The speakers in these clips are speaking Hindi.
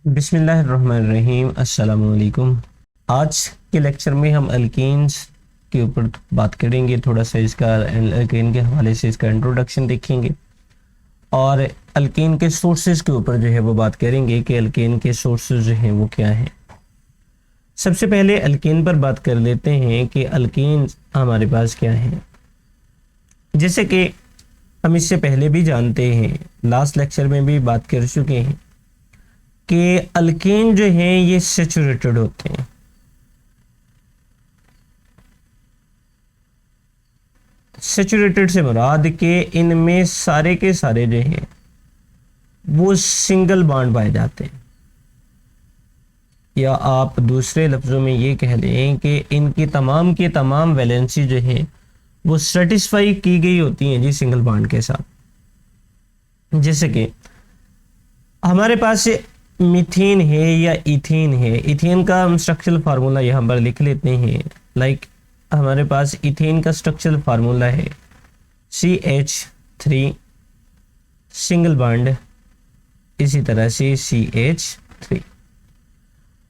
बिस्मिल्लाहिर्रहमानिर्रहीम अस्सलामु अलैकुम। आज के लेक्चर में हम अल्केन्स के ऊपर बात करेंगे, थोड़ा सा इसका अल्केन के हवाले से इसका इंट्रोडक्शन देखेंगे और अल्केन के सोर्सेज के ऊपर जो है वो बात करेंगे कि अल्केन के सोर्सेज जो हैं वो क्या हैं। सबसे पहले अल्केन पर बात कर लेते हैं कि अल्केन हमारे पास क्या है। जैसे कि हम इससे पहले भी जानते हैं, लास्ट लेक्चर में भी बात कर चुके हैं कि अल्केन जो हैं ये सैचुरेटेड होते हैं। सैचुरेटेड से मुराद के इनमें सारे के सारे जो हैं वो सिंगल बॉन्ड पाए जाते हैं, या आप दूसरे लफ्ज़ों में ये कह लें कि इनकी तमाम की तमाम वैलेंसी जो है वो सेटिस्फाई की गई होती हैं जी सिंगल बॉन्ड के साथ। जैसे कि हमारे पास मीथेन है या इथेन है। इथेन का हम स्ट्रक्चरल फार्मूला यहाँ पर लिख लेते हैं। हमारे पास इथेन का स्ट्रक्चरल फार्मूला है CH3 सिंगल बॉन्ड, इसी तरह से CH3।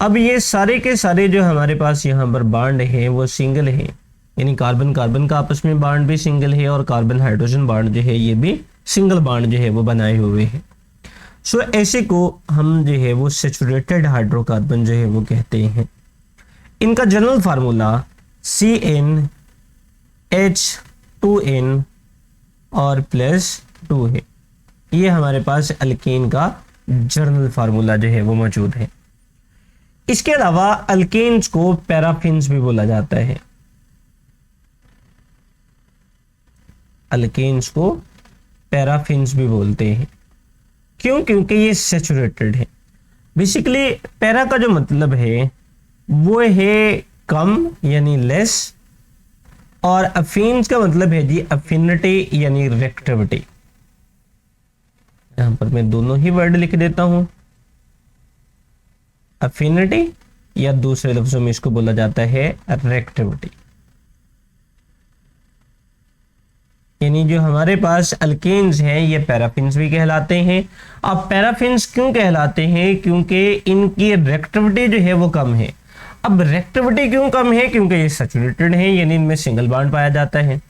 अब ये सारे के सारे जो हमारे पास यहाँ पर बॉन्ड है वो सिंगल है, यानी कार्बन कार्बन का आपस में बॉन्ड भी सिंगल है और कार्बन हाइड्रोजन बॉन्ड जो है ये भी सिंगल बॉन्ड जो है वो बनाए हुए हैं। सो ऐसे को हम जो है वो सैचुरेटेड हाइड्रोकार्बन जो है वो कहते हैं। इनका जनरल फार्मूला CnH2n और +2 है। ये हमारे पास अल्केन का जनरल फार्मूला जो है वो मौजूद है। इसके अलावा अल्केन्स को पैराफिन्स भी बोला जाता है। अल्केन्स को पैराफिन्स भी बोलते हैं। क्यों? क्योंकि ये सैचुरेटेड है। बेसिकली पैरा का जो मतलब है वो है कम यानी लेस, और अफिन्स का मतलब है जी अफिनिटी यानी रिएक्टिविटी। यहां पर मैं दोनों ही वर्ड लिख देता हूं, अफिनिटी या दूसरे लफ्जों में इसको बोला जाता है रिएक्टिविटी। यानी जो हमारे पास अल्केन्स हैं ये पैराफिन्स भी कहलाते हैं। अब पैराफिन्स क्यों कहलाते हैं? क्योंकि इनकी रिएक्टिविटी जो है वो कम है। अब रिएक्टिविटी क्यों कम है? क्योंकि ये सैचुरेटेड है, यानी इनमें सिंगल बॉन्ड पाया जाता है,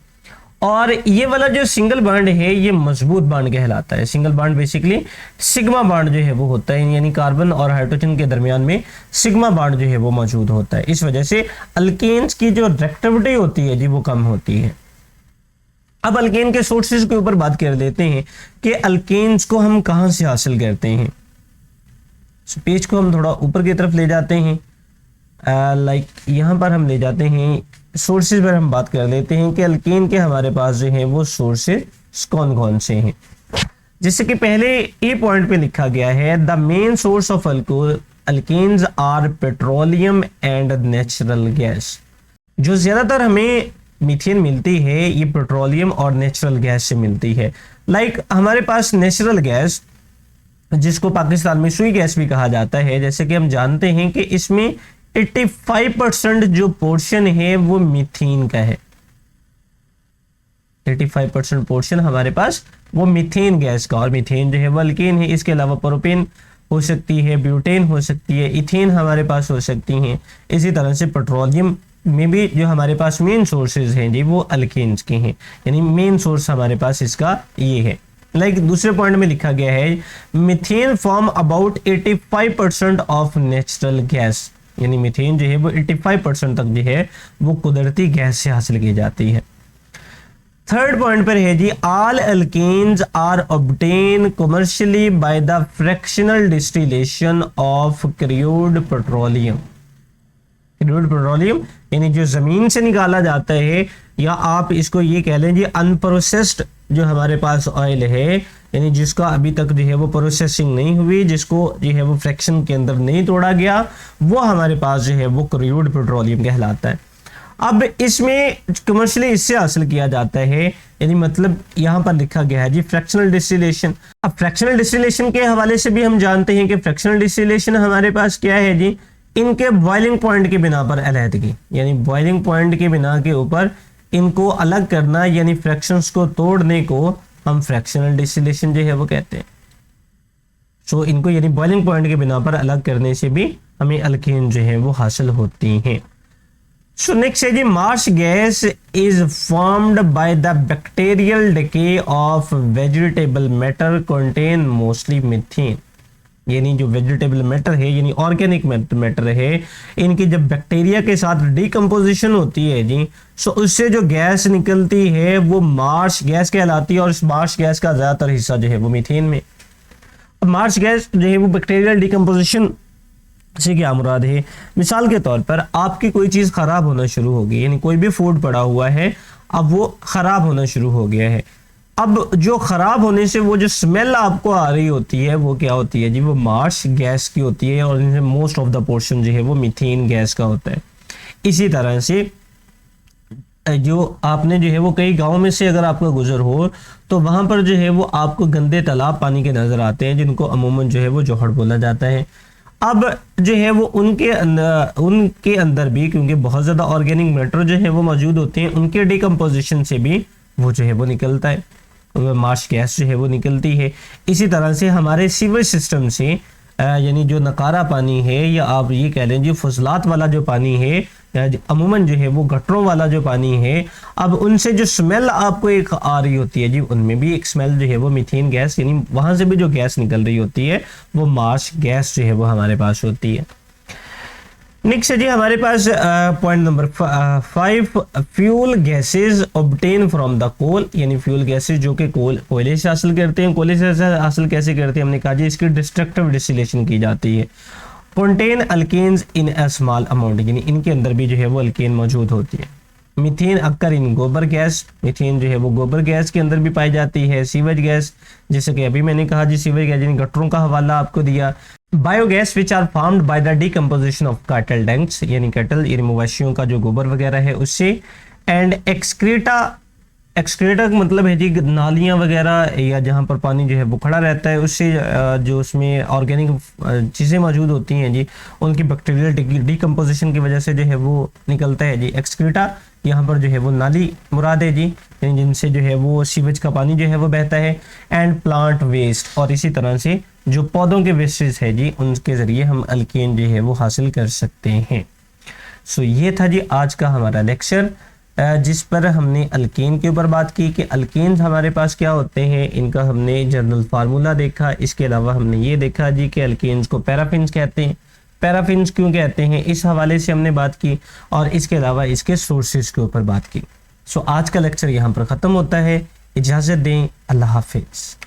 और ये वाला जो सिंगल बॉन्ड है ये मजबूत बॉन्ड कहलाता है। Single bond basically sigma bond जो है वो होता है, यानी कार्बन और हाइड्रोजन के दरमियान में सिग्मा बॉन्ड जो है वो मौजूद होता है। इस वजह से अल्केन्स की जो रिएक्टिविटी होती है जी वो कम होती है। अब अल्केन के सोर्सेज के ऊपर बात कर लेते हैं कि अल्केन्स को हम कहां से हासिल करते हैं। पेज को हम थोड़ा ऊपर की तरफ ले जाते हैं, यहां पर हम ले जाते हैं सोर्सेज पर हम बात कर लेते हैं कि अल्केन के हमारे पास जो है वो सोर्सेज कौन कौन से हैं। जैसे कि पहले ए पॉइंट पे लिखा गया है, the main source of alkanes are petroleum and natural gas. जो ज्यादातर हमें मीथेन मिलती है ये पेट्रोलियम और नेचुरल गैस से मिलती है। हमारे पास नेचुरल गैस, जिसको पाकिस्तान में सुई गैस भी कहा जाता है, जैसे कि हम जानते हैं कि इसमें 85% जो पोर्शन है वो मीथेन का है। 85% पोर्शन हमारे पास वो मीथेन गैस का, और मीथेन जो है वो अल्केन है। इसके अलावा प्रोपेन हो सकती है, ब्यूटेन हो सकती है, इथेन हमारे पास हो सकती हैं। इसी तरह से पेट्रोलियम में भी जो हमारे पास मेन सोर्सेज हैं जी वो अल्केन्स के हैं, यानी मेन सोर्स हमारे पास इसका ये है। दूसरे पॉइंट में लिखा गया है methane form about 85% of natural gas, यानी मीथेन जो है वो 85% तक जो है वो कुदरती गैस से हासिल की जाती है। थर्ड पॉइंट पर है जी all alkanes are obtained commercially by the fractional distillation of crude petroleum. Crude petroleum यानी जो जमीन से निकाला जाता है, या आप इसको ये कह लें जी अनप्रोसेस्ड जो हमारे पास ऑयल है, यानी जिसका अभी तक जो है वो प्रोसेसिंग नहीं हुई, जिसको जो है वो फ्रैक्शन के अंदर नहीं तोड़ा गया, वो हमारे पास जो है वो क्रूड पेट्रोलियम कहलाता है। अब इसमें कमर्शियली इससे हासिल किया जाता है, यानी मतलब यहाँ पर लिखा गया है जी फ्रैक्शनल डिस्टिलेशन। अब फ्रैक्शनल डिस्टिलेशन के हवाले से भी हम जानते हैं कि फ्रैक्शनल डिस्टिलेशन हमारे पास क्या है जी, इनके बॉइलिंग पॉइंट की बिना पर अलहदगी, यानी बॉइलिंग पॉइंट की बिना के ऊपर इनको अलग करना, यानी फ्रैक्शंस को तोड़ने को हम फ्रैक्शनल डिस्टिलेशन जो है वो कहते हैं। सो इनको यानी बॉइलिंग पॉइंट के बिना पर अलग करने से भी हमें अल्केन जो है वो हासिल होती हैं। सो नेक्स्ट है जी, marsh gas is formed by the bacterial decay of vegetable matter contain mostly methane. यानी जो वेजिटेबल मैटर है यानी ऑर्गेनिक मैटर है, इनकी जब बैक्टीरिया के साथ डिकम्पोजिशन होती है जी, सो उससे जो गैस निकलती है वो मार्श गैस कहलाती है, और इस मार्श गैस का ज़्यादातर हिस्सा जो है वो मीथेन में। अब मार्श गैस जो है वो बैक्टीरियल डिकम्पोजिशन से क्या मुराद है, मिसाल के तौर पर आपकी कोई चीज़ ख़राब होना शुरू हो गई, यानी कोई भी फूड पड़ा हुआ है, अब वो ख़राब होना शुरू हो गया है। अब जो ख़राब होने से वो जो स्मेल आपको आ रही होती है वो क्या होती है जी, वो मार्श गैस की होती है, और इनसे मोस्ट ऑफ द पोर्शन जो है वो मीथेन गैस का होता है। इसी तरह से जो आपने जो है वो कई गाँव में से अगर आपका गुजर हो तो वहाँ पर जो है वो आपको गंदे तालाब पानी के नज़र आते हैं, जिनको अमूमन जो है वो जोहड़ बोला जाता है। अब जो है वो उनके अंदर भी क्योंकि बहुत ज़्यादा ऑर्गेनिक मैटर जो है वो मौजूद होते हैं, उनके डिकम्पोजिशन से भी वो जो है वो निकलता है, मार्श गैस जो है वो निकलती है। इसी तरह से हमारे सीवेज सिस्टम से यानी जो नकारा पानी है, या आप ये कह लें जी फजलात वाला जो पानी है, अमूमन जो है वो गटरों वाला जो पानी है, अब उनसे जो स्मेल आपको एक आ रही होती है जी, उनमें भी एक स्मेल जो है वो मीथेन गैस, यानी वहाँ से भी जो गैस निकल रही होती है वो मार्श गैस जो है वो हमारे पास होती है। नेक्स्ट है जी हमारे पास point number 5, fuel gases obtained from the coal, यानी फ्यूल गैसेज जो कि कोयले से हासिल करते हैं। कोयले से हासिल कैसे करते हैं, हमने कहा जी इसकी डिस्ट्रक्टिव डिस्टिलेशन की जाती है। Contain alkanes in a small amount, यानी इनके अंदर भी जो है वो अल्केन मौजूद होती है। मीथेन अक्कर इन गोबर गैस, मीथेन जो है वो गोबर गैस के अंदर भी पाई जाती है। सीवेज गैस, जैसे कि अभी मैंने कहा जी सीवेज गैस यानी गटरों का हवाला आपको दिया। Biogas which are formed by the decomposition of cattle dungs, यानी कैटल यानी मवेशियों का जो गोबर वगैरह है उससे। एंड एक्सक्रीटा, एक्सक्रीटा का मतलब है जी नालियाँ वगैरह या जहाँ पर पानी जो है वो खड़ा रहता है, उससे जो उसमें ऑर्गेनिक चीज़ें मौजूद होती हैं जी, उनकी बैक्टीरियल डिकम्पोजिशन की वजह से जो है वो निकलता है जी एक्सक्रीटा। यहाँ पर जो है वो नाली मुराद है जी, जिनसे जो है वो सीवेज का पानी जो है वो बहता है। एंड प्लांट वेस्ट, और इसी तरह से जो पौधों के वेस्टेज है जी, उनके ज़रिए हम अल्केन जो है वो हासिल कर सकते हैं। सो ये था जी आज का हमारा लेक्चर, जिस पर हमने अल्केन के ऊपर बात की कि अल्केन्स हमारे पास क्या होते हैं, इनका हमने जनरल फार्मूला देखा। इसके अलावा हमने ये देखा जी कि अल्केन्स को पैराफिन्स कहते हैं। पैराफिन्स क्यों कहते हैं, इस हवाले से हमने बात की, और इसके अलावा इसके सोर्सेज के ऊपर बात की। सो आज का लेक्चर यहाँ पर ख़त्म होता है। इजाज़त दें, अल्लाह हाफिज़।